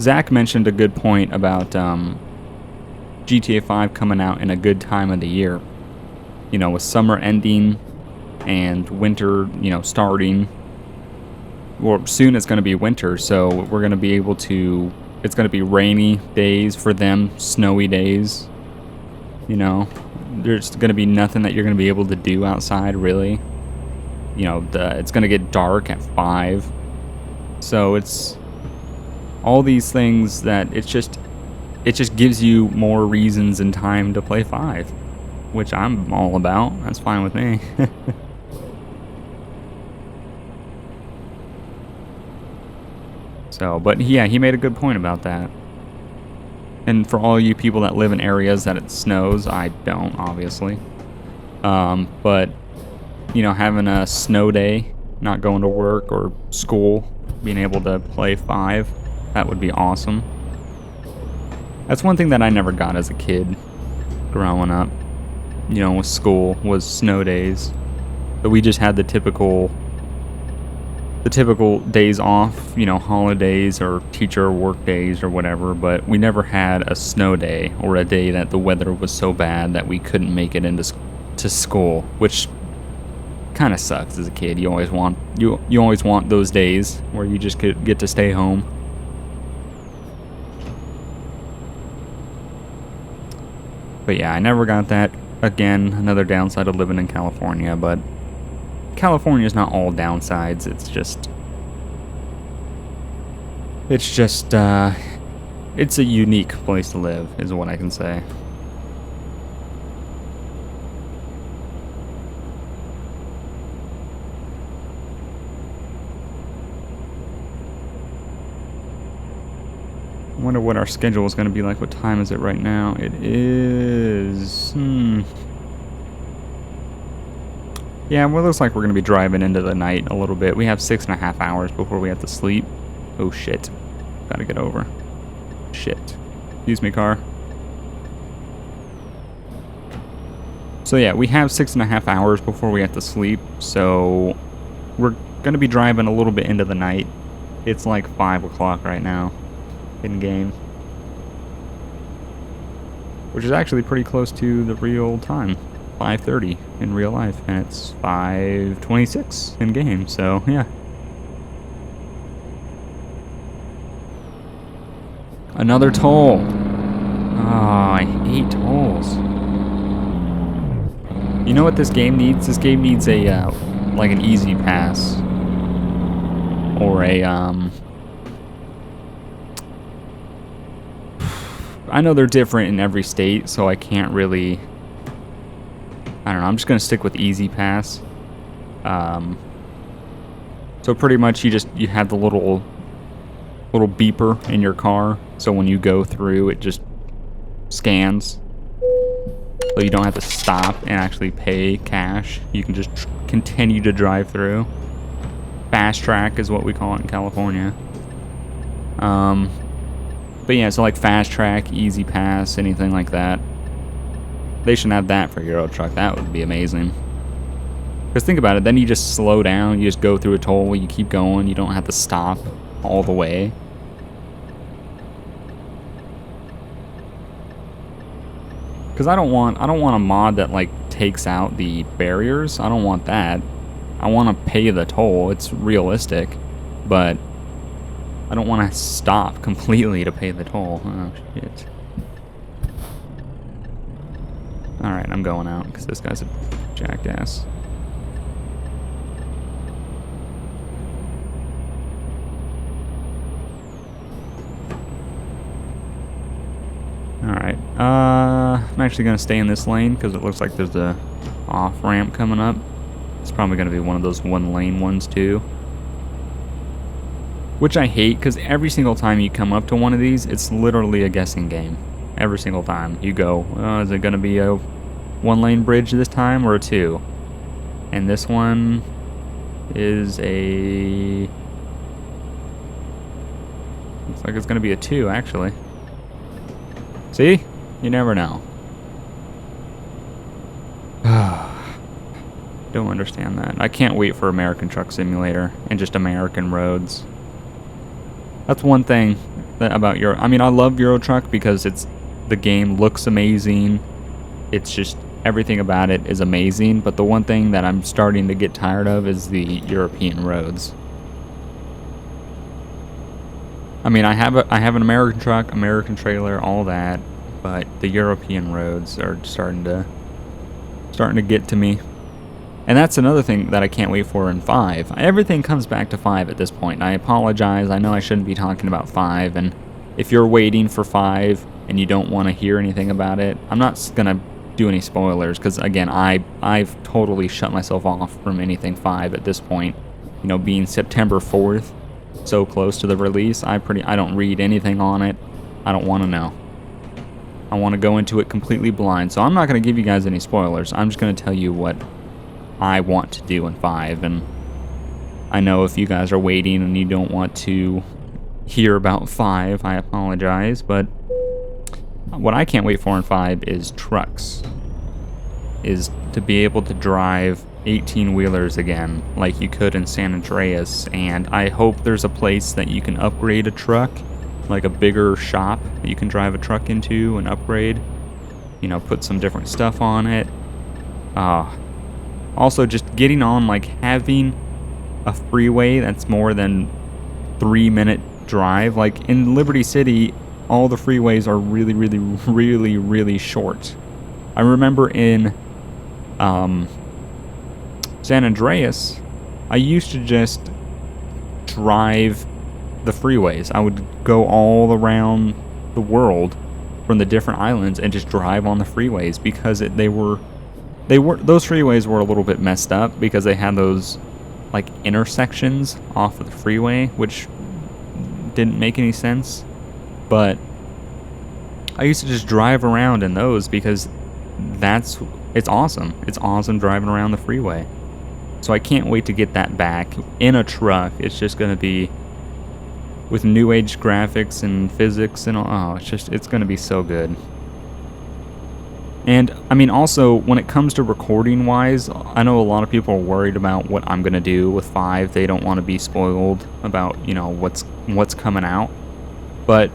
Zach mentioned a good point about GTA 5 coming out in a good time of the year. You know, with summer ending and winter, you know, starting. Well, soon it's going to be winter, so we're going to be able to... It's going to be rainy days for them, snowy days. You know, there's going to be nothing that you're going to be able to do outside, really. You know, it's going to get dark at 5. So it's all these things that it just gives you more reasons and time to play 5, which I'm all about. That's fine with me. So, but yeah, he made a good point about that. And for all you people that live in areas that it snows, I don't, obviously. But, you know, having a snow day, not going to work or school, being able to play 5, that would be awesome. That's one thing that I never got as a kid growing up, you know, with school, was snow days. But we just had the typical days off, you know, holidays or teacher work days or whatever, but we never had a snow day or a day that the weather was so bad that we couldn't make it into school, which kind of sucks as a kid. You always want those days where you just could get to stay home. But yeah, I never got that. Again, another downside of living in California, but California is not all downsides. It's a unique place to live, is what I can say. I wonder what our schedule is going to be like. What time is it right now? It is... Yeah, well, it looks like we're going to be driving into the night a little bit. We have 6.5 hours before we have to sleep. Oh, shit. Gotta get over. Shit. Excuse me, car. So, yeah, we have 6.5 hours before we have to sleep. So, we're going to be driving a little bit into the night. It's like 5 o'clock right now in-game. Which is actually pretty close to the real time. 5:30 in real life, and it's 5:26 in game, so yeah. Another toll. Oh, I hate tolls. You know what this game needs? This game needs a like an easy pass, or a I know they're different in every state, so I can't really... I don't know, I'm just going to stick with Easy Pass. So pretty much you have the little beeper in your car, so when you go through, it just scans. So you don't have to stop and actually pay cash. You can just continue to drive through. Fast track is what we call it in California. But yeah, so like Fast Track, Easy Pass, anything like that. They should have that for Euro Truck. That would be amazing. Because think about it, then you just slow down, you just go through a toll, you keep going, you don't have to stop all the way. Because I don't want a mod that like takes out the barriers. I don't want that. I want to pay the toll. It's realistic, but I don't want to stop completely to pay the toll. Oh shit. Alright, I'm going out because this guy's a jackass. Alright, I'm actually going to stay in this lane because it looks like there's a off-ramp coming up. It's probably going to be one of those one-lane ones too. Which I hate because every single time you come up to one of these, it's literally a guessing game. Every single time you go, oh, is it going to be a one-lane bridge this time or a 2? And this one is a... looks like it's going to be a 2, actually. See? You never know. Don't understand that. I can't wait for American Truck Simulator and just American roads. That's one thing about Euro. I mean, I love Euro Truck because the game looks amazing. It's just everything about it is amazing. But the one thing that I'm starting to get tired of is the European roads. I mean, I have an American truck, American trailer, all that, but the European roads are starting to get to me. And that's another thing that I can't wait for in 5. Everything comes back to 5 at this point. And I apologize. I know I shouldn't be talking about 5. And if you're waiting for 5 and you don't want to hear anything about it, I'm not going to do any spoilers. Because, again, I've totally shut myself off from anything 5 at this point. You know, being September 4th, so close to the release, I don't read anything on it. I don't want to know. I want to go into it completely blind. So I'm not going to give you guys any spoilers. I'm just going to tell you what I want to do in 5, and I know if you guys are waiting and you don't want to hear about 5, I apologize, but what I can't wait for in 5 is trucks. Is to be able to drive 18-wheelers again, like you could in San Andreas, and I hope there's a place that you can upgrade a truck, like a bigger shop that you can drive a truck into and upgrade, you know, put some different stuff on it. Also, just getting on, like, having a freeway that's more than 3-minute drive. Like, in Liberty City, all the freeways are really, really, really, really short. I remember in San Andreas, I used to just drive the freeways. I would go all around the world from the different islands and just drive on the freeways because those freeways were a little bit messed up because they had those like intersections off of the freeway, which didn't make any sense. But I used to just drive around in those because it's awesome. It's awesome driving around the freeway. So I can't wait to get that back in a truck. It's just going to be with new age graphics and physics and all. Oh, it's going to be so good. And, I mean, also, when it comes to recording-wise, I know a lot of people are worried about what I'm going to do with 5. They don't want to be spoiled about, you know, what's coming out. But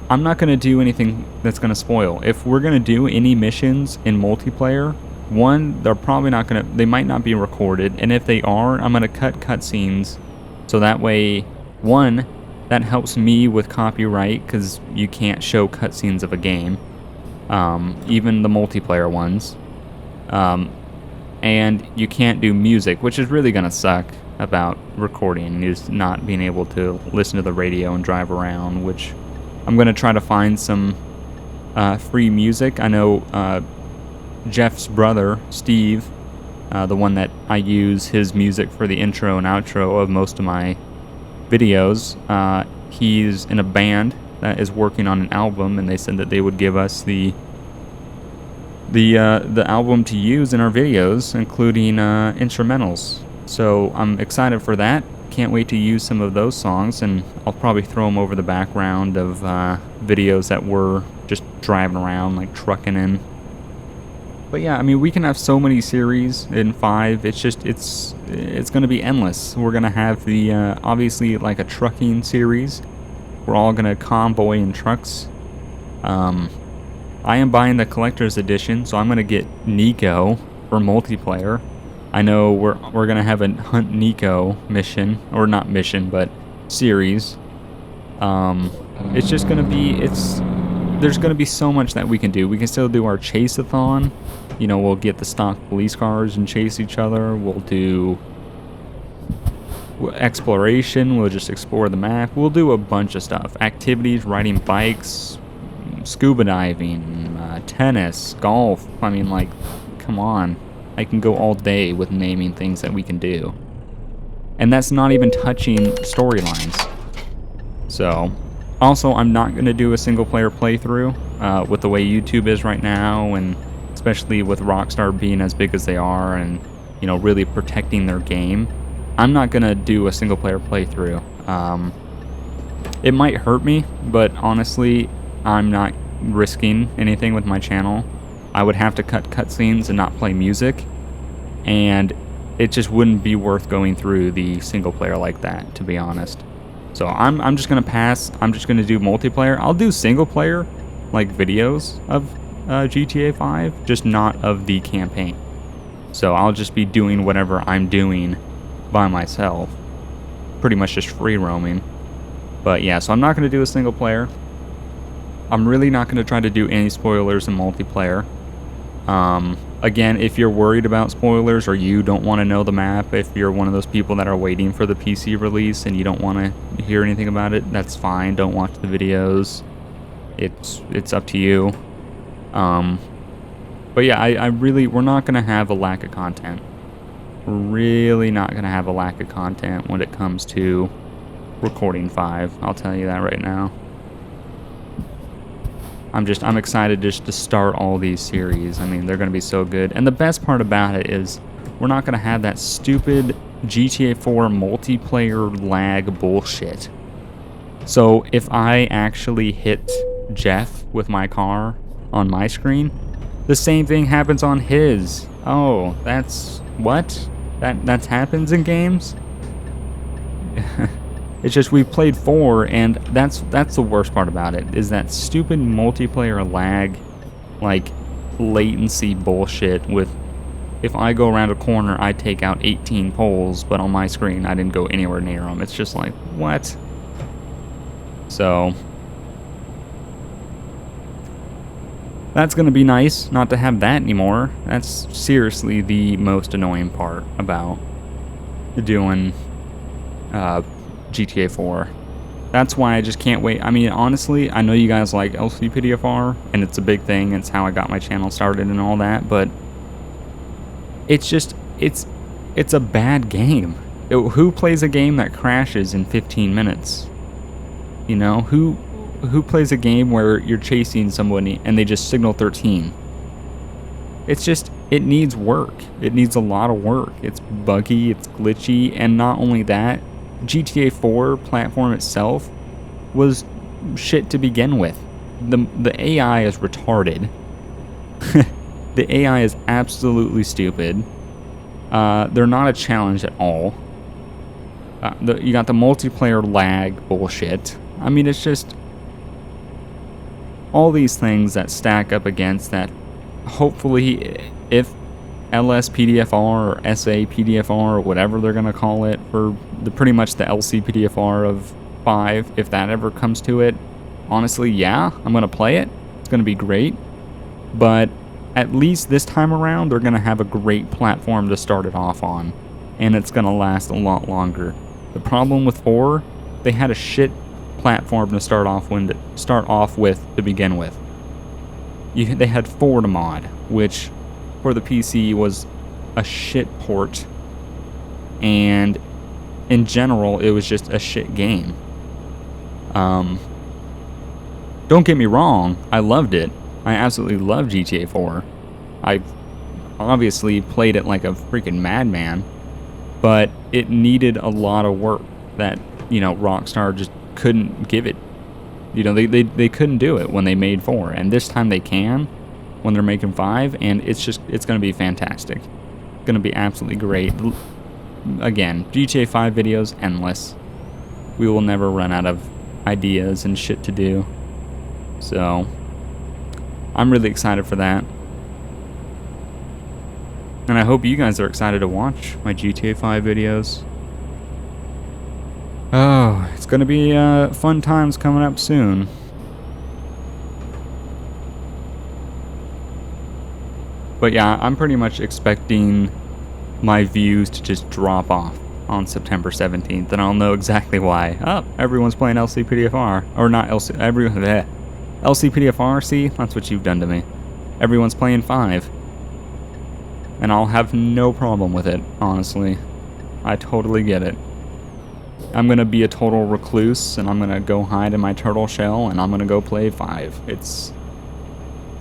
I'm not going to do anything that's going to spoil. If we're going to do any missions in multiplayer, one, they're probably not going to... They might not be recorded. And if they are, I'm going to cut cutscenes. So that way, one, that helps me with copyright, because you can't show cutscenes of a game. Even the multiplayer ones. And you can't do music, which is really going to suck about recording, is not being able to listen to the radio and drive around, which I'm going to try to find some free music. I know Jeff's brother, Steve, the one that I use his music for the intro and outro of most of my videos, he's in a band that is working on an album, and they said that they would give us the album to use in our videos, including instrumentals. So I'm excited for that. Can't wait to use some of those songs, and I'll probably throw them over the background of videos that we're just driving around, like trucking in. But yeah, I mean, we can have so many series in 5. It's just it's going to be endless. We're going to have the obviously like a trucking series. We're all going to convoy in trucks. I am buying the collector's edition, so I'm going to get Nico for multiplayer. I know we're going to have a Hunt Nico mission, or not mission, but series. It's just going to be, there's going to be so much that we can do. We can still do our chase-a-thon. You know, we'll get the stock police cars and chase each other. We'll do exploration. We'll just explore the map. We'll do a bunch of stuff. Activities, riding bikes, scuba diving, tennis, golf. I mean, like, come on. I can go all day with naming things that we can do. And that's not even touching storylines. So, also, I'm not going to do a single-player playthrough with the way YouTube is right now, and especially with Rockstar being as big as they are and, you know, really protecting their game. I'm not going to do a single-player playthrough. It might hurt me, but honestly, I'm not risking anything with my channel. I would have to cut cutscenes and not play music, and it just wouldn't be worth going through the single-player like that, to be honest. So I'm just gonna pass. I'm just gonna do multiplayer. I'll do single player, like videos of GTA 5, just not of the campaign. So I'll just be doing whatever I'm doing by myself, pretty much just free roaming. But yeah, so I'm not gonna do a single player. I'm really not gonna try to do any spoilers in multiplayer. Again, if you're worried about spoilers or you don't want to know the map, if you're one of those people that are waiting for the PC release and you don't want to hear anything about it, that's fine. Don't watch the videos. It's up to you. But yeah, we're not going to have a lack of content. We're really not going to have a lack of content when it comes to recording 5. I'll tell you that right now. I'm excited just to start all these series. I mean, they're going to be so good. And the best part about it is we're not going to have that stupid GTA 4 multiplayer lag bullshit. So if I actually hit Jeff with my car on my screen, the same thing happens on his. Oh, that's what? That happens in games? It's just we've played 4, and that's the worst part about it, is that stupid multiplayer lag, like, latency bullshit with, if I go around a corner, I take out 18 poles, but on my screen, I didn't go anywhere near them. It's just like, what? So, that's going to be nice not to have that anymore. That's seriously the most annoying part about doing, GTA 4. That's why I just can't wait. I mean, honestly, I know you guys like LCPDFR, and it's a big thing. It's how I got my channel started and all that, but it's just, it's a bad game. Who plays a game that crashes in 15 minutes? You know, who plays a game where you're chasing somebody and they just signal 13? It's just, it needs work. It needs a lot of work. It's buggy, it's glitchy, and not only that, GTA 4 platform itself was shit to begin with. The AI is retarded. The AI is absolutely stupid. They're not a challenge at all. You got the multiplayer lag bullshit. I mean, it's just all these things that stack up against that. Hopefully, if LSPDFR or SAPDFR or whatever they're gonna call it for pretty much the LCPDFR of 5, if that ever comes to it, honestly, yeah, I'm gonna play it. It's gonna be great, but at least this time around, they're gonna have a great platform to start it off on, and it's gonna last a lot longer. The problem with 4, they had a shit platform to start off with to begin with. They had 4 to mod, which for the PC was a shit port, and in general it was just a shit game. Don't get me wrong, I loved it. I absolutely loved GTA 4. I obviously played it like a freaking madman, but it needed a lot of work that, you know, Rockstar just couldn't give it. You know, they couldn't do it when they made 4, and this time they can when they're making 5, and it's going to be fantastic. It's going to be absolutely great. Again, GTA 5 videos, endless. We will never run out of ideas and shit to do. So, I'm really excited for that. And I hope you guys are excited to watch my GTA 5 videos. Oh, it's going to be fun times coming up soon. But yeah, I'm pretty much expecting my views to just drop off on September 17th, and I'll know exactly why. Oh, everyone's playing LCPDFR. Or not LCPDFR, see? That's what you've done to me. Everyone's playing 5. And I'll have no problem with it, honestly. I totally get it. I'm gonna be a total recluse, and I'm gonna go hide in my turtle shell, and I'm gonna go play 5.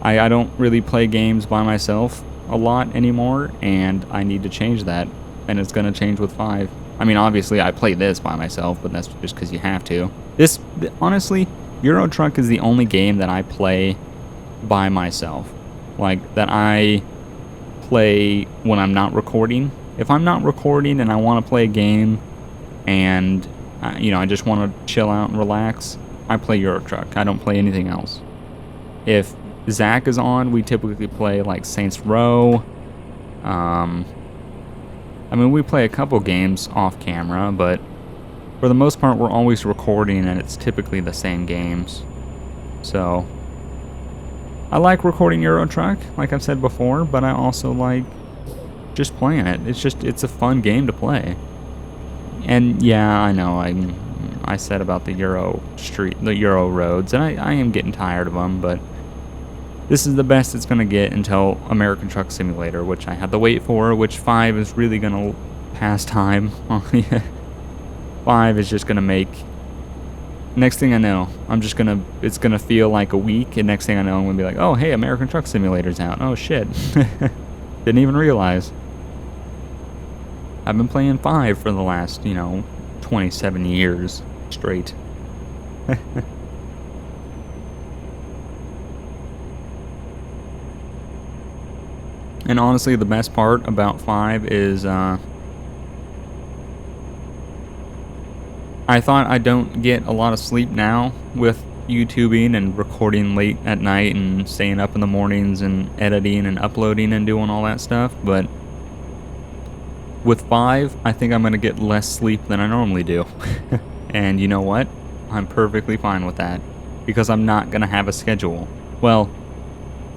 I don't really play games by myself a lot anymore, and I need to change that, and it's gonna change with 5. I mean, obviously I play this by myself, but that's just because you have to. Honestly, Euro Truck is the only game that I play by myself. Like, that I play when I'm not recording. If I'm not recording and I want to play a game, and I just want to chill out and relax, I play Euro Truck. I don't play anything else. If Zach is on, we typically play like Saints Row. I mean, we play a couple games off camera, but for the most part, we're always recording, and it's typically the same games. So, I like recording Euro Truck, like I've said before, but I also like just playing it. It's a fun game to play. And yeah, I know, I said about the Euro roads, and I am getting tired of them, but this is the best it's going to get until American Truck Simulator, which I had to wait for, which 5 is really going to pass time. 5 is just going to make... Next thing I know, it's going to feel like a week, and next thing I know, I'm going to be like, oh, hey, American Truck Simulator's out. Oh, shit. Didn't even realize. I've been playing 5 for the last, 27 years straight. And honestly, the best part about 5 is, I thought I don't get a lot of sleep now with YouTubing and recording late at night and staying up in the mornings and editing and uploading and doing all that stuff, but with 5, I think I'm going to get less sleep than I normally do. And you know what? I'm perfectly fine with that, because I'm not going to have a schedule. Well,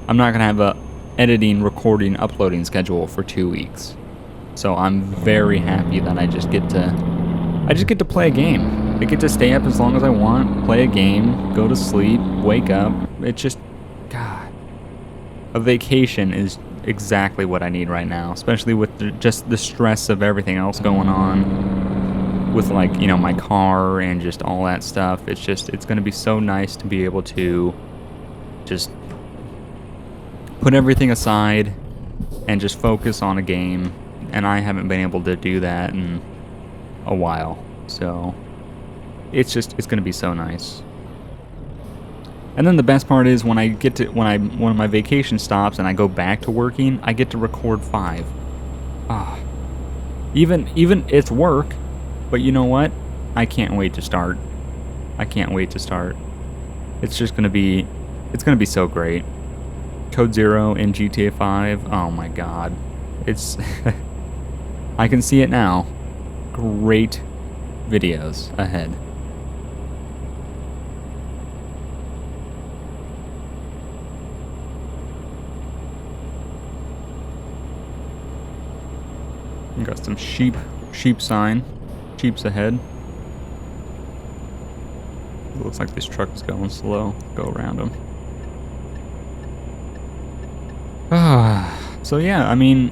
I'm not going to have a editing, recording, uploading schedule for 2 weeks. So I'm very happy that I just get to play a game. I get to stay up as long as I want, play a game, go to sleep, wake up. It's just, God, a vacation is exactly what I need right now, especially with just the stress of everything else going on with, like, my car and just all that stuff. It's going to be so nice to be able to just put everything aside and just focus on a game, and I haven't been able to do that in a while, so it's going to be so nice. And then the best part is when my vacation stops and I go back to working, I get to record 5. Even it's work, but you know what? I can't wait to start. It's going to be so great. Code Zero in GTA 5. Oh my god. It's I can see it now. Great videos ahead. We got some sheep sign. Sheep's ahead. Looks like this truck is going slow. Go around them. So yeah, I mean,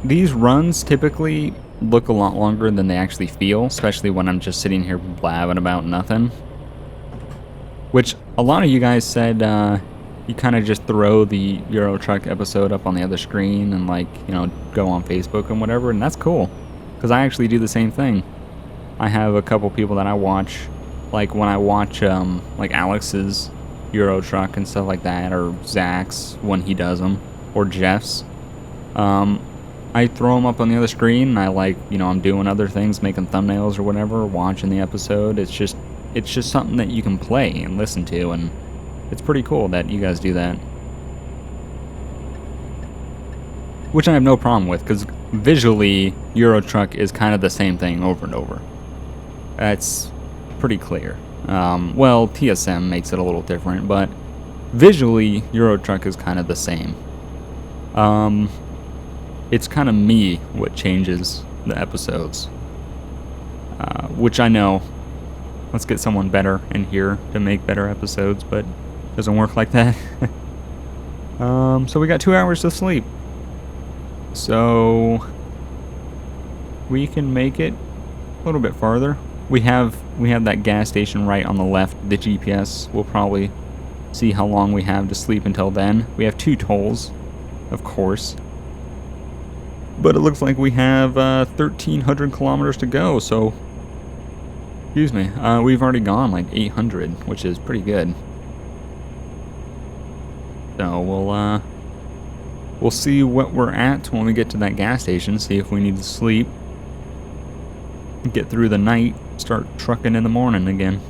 these runs typically look a lot longer than they actually feel, especially when I'm just sitting here blabbing about nothing. Which a lot of you guys said you kind of just throw the Euro Truck episode up on the other screen and, like, go on Facebook and whatever, and that's cool, because I actually do the same thing. I have a couple people that I watch, like when I watch like Alex's Euro Truck and stuff like that, or Zach's when he does them, or Jeff's. I throw them up on the other screen, and I I'm doing other things, making thumbnails or whatever, watching the episode. It's just something that you can play and listen to, and it's pretty cool that you guys do that. Which I have no problem with, because visually, Euro Truck is kind of the same thing over and over. That's pretty clear. Well, TSM makes it a little different, but visually, Euro Truck is kind of the same. It's kind of me what changes the episodes. Which I know, let's get someone better in here to make better episodes, but it doesn't work like that. So we got 2 hours to sleep. So we can make it a little bit farther. We have that gas station right on the left, the GPS. We'll probably see how long we have to sleep until then. We have 2 tolls, of course. But it looks like we have 1,300 kilometers to go, so... Excuse me. We've already gone like 800, which is pretty good. So we'll see what we're at when we get to that gas station, see if we need to sleep. get through the night, start trucking in the morning again.